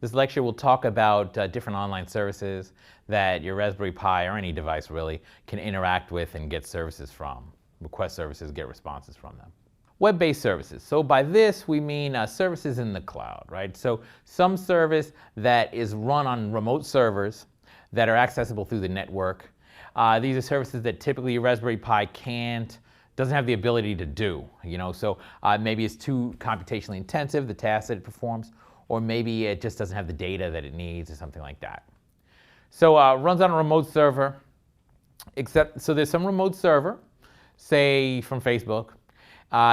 This lecture will talk about different online services that your Raspberry Pi or any device really can interact with and get services from. Request services, get responses from them. Web-based services. So by this we mean services in the cloud, right? So some service that is run on remote servers that are accessible through the network. These are services that typically your Raspberry Pi doesn't have the ability to do, so maybe it's too computationally intensive, the tasks that it performs, or maybe it just doesn't have the data that it needs or something like that. So it runs on a remote server, so there's some remote server, say from Facebook,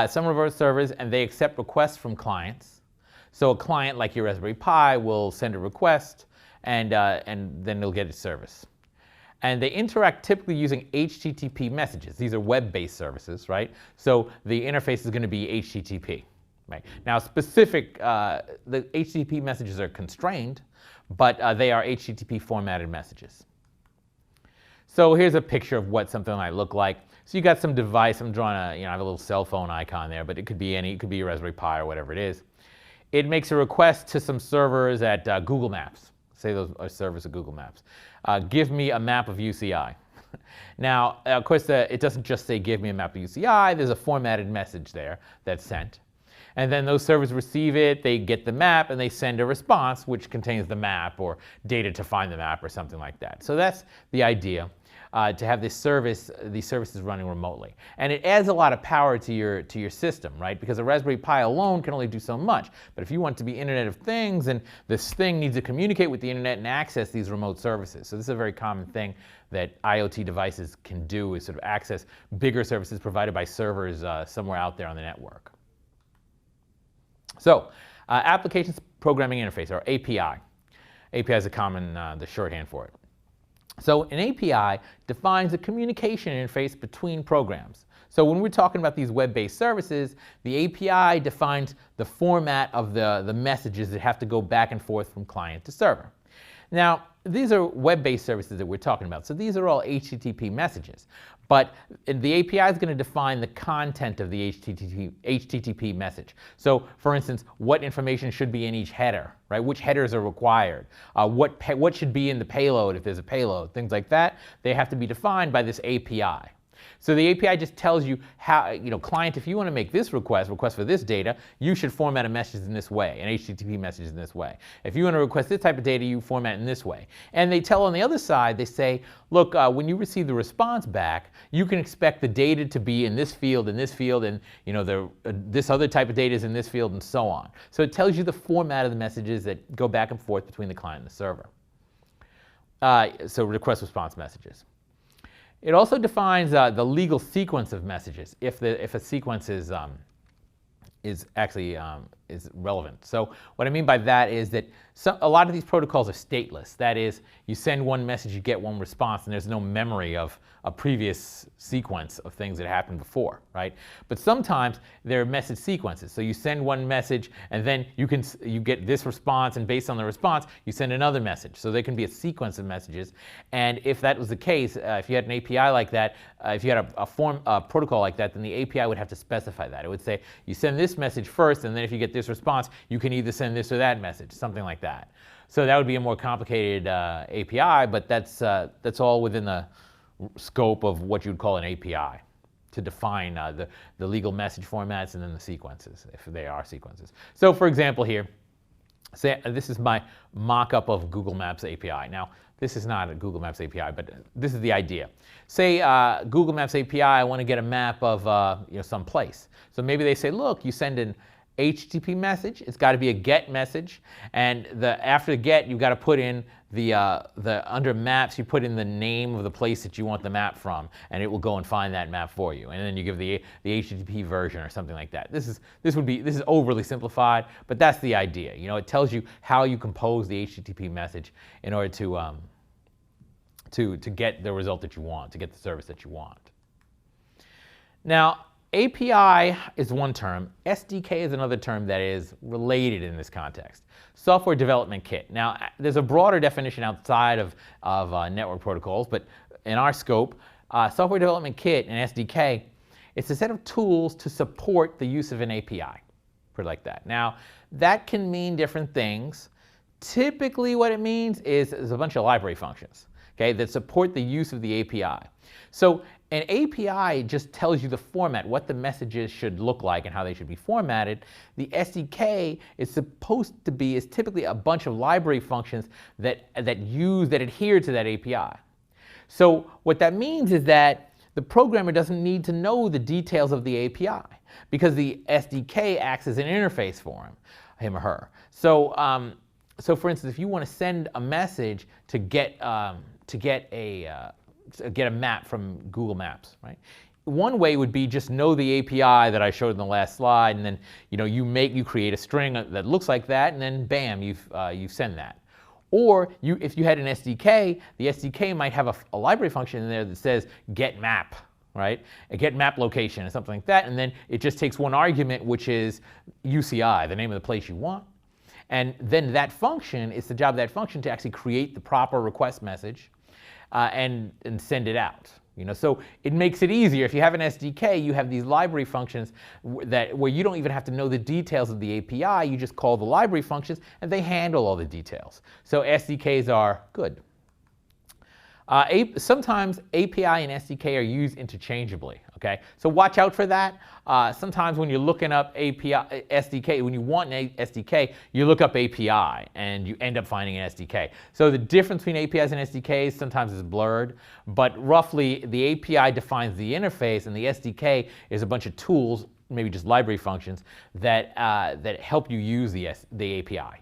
some remote servers, and they accept requests from clients. So a client like your Raspberry Pi will send a request, and then they'll get a service. And they interact typically using HTTP messages. These are web-based services, right? So the interface is going to be HTTP. Right. Now, the HTTP messages are constrained, but they are HTTP formatted messages. So here's a picture of what something might look like. So you got some device. I'm drawing I have a little cell phone icon there, but it could be it could be a Raspberry Pi or whatever it is. It makes a request to some servers at Google Maps. Say those are servers at Google Maps. Give me a map of UCI. Now, of course, it doesn't just say give me a map of UCI. There's a formatted message there that's sent. And then those servers receive it, they get the map, and they send a response which contains the map or data to find the map or something like that. So that's the idea, to have these services running remotely. And it adds a lot of power to your system, right? Because a Raspberry Pi alone can only do so much. But if you want to be Internet of Things, and this thing needs to communicate with the Internet and access these remote services. So this is a very common thing that IoT devices can do, is sort of access bigger services provided by servers somewhere out there on the network. So, Applications Programming Interface, or API. API is the shorthand for it. So an API defines a communication interface between programs. So when we're talking about these web-based services, the API defines the format of the messages that have to go back and forth from client to server. Now, these are web-based services that we're talking about. So these are all HTTP messages. But the API is going to define the content of the HTTP message. So, for instance, what information should be in each header, right? Which headers are required? What should be in the payload if there's a payload? Things like that. They have to be defined by this API. So the API just tells you how, client, if you want to make this request for this data, you should format a message in this way, an HTTP message in this way. If you want to request this type of data, you format in this way. And they tell on the other side, they say, look, when you receive the response back, you can expect the data to be in this field, and this other type of data is in this field, and so on. So it tells you the format of the messages that go back and forth between the client and the server. So request-response messages. It also defines the legal sequence of messages if a sequence is relevant. So what I mean by that is that a lot of these protocols are stateless. That is, you send one message, you get one response, and there's no memory of a previous sequence of things that happened before, right? But sometimes there are message sequences. So you send one message, and then you get this response, and based on the response, you send another message. So there can be a sequence of messages. And if that was the case, if you had an API like that, if you had a protocol like that, then the API would have to specify that. It would say, you send this message first, and then if you get this response, you can either send this or that message, something like that. So that would be a more complicated API, but that's all within the scope of what you'd call an API, to define the legal message formats and then the sequences, if they are sequences. So for example here, say this is my mock-up of Google Maps API. Now, this is not a Google Maps API, but this is the idea. Say Google Maps API, I want to get a map of some place. So maybe they say, look, you send an HTTP message. It's got to be a GET message, and after the GET, you've got to put in under maps. You put in the name of the place that you want the map from, and it will go and find that map for you. And then you give the HTTP version or something like that. This is overly simplified, but that's the idea. It tells you how you compose the HTTP message in order to get the result that you want, to get the service that you want. Now, API is one term. SDK is another term that is related in this context. Software Development Kit. Now, there's a broader definition outside of network protocols, but in our scope, Software Development Kit and SDK, it's a set of tools to support the use of an API, put it like that. Now, that can mean different things. Typically what it means is a bunch of library functions, okay, that support the use of the API. So an API just tells you the format, what the messages should look like and how they should be formatted. The SDK is typically a bunch of library functions that adhere to that API. So what that means is that the programmer doesn't need to know the details of the API because the SDK acts as an interface for him or her. So for instance, if you want to send a message to get a map from Google Maps, right? One way would be just know the API that I showed in the last slide, and then you create a string that looks like that, and then bam, you send that. Or if you had an SDK, the SDK might have a library function in there that says get map, right? A get map location or something like that, and then it just takes one argument, which is UCI, the name of the place you want. And then that function, it's the job of that function to actually create the proper request message and send it out. So it makes it easier. If you have an SDK, you have these library functions where you don't even have to know the details of the API. You just call the library functions, and they handle all the details. So SDKs are good. Sometimes API and SDK are used interchangeably, okay? So watch out for that. Sometimes when you're looking up API, SDK, when you want an SDK, you look up API and you end up finding an SDK. So the difference between APIs and SDKs sometimes is blurred, but roughly the API defines the interface and the SDK is a bunch of tools, maybe just library functions, that help you use the API.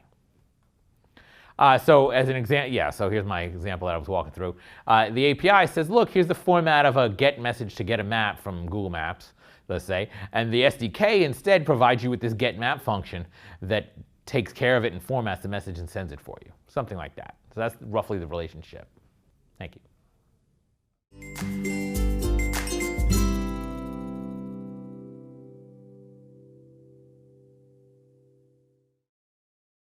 So as an example, so here's my example that I was walking through. The API says, look, here's the format of a get message to get a map from Google Maps, let's say. And the SDK instead provides you with this get map function that takes care of it and formats the message and sends it for you. Something like that. So that's roughly the relationship. Thank you.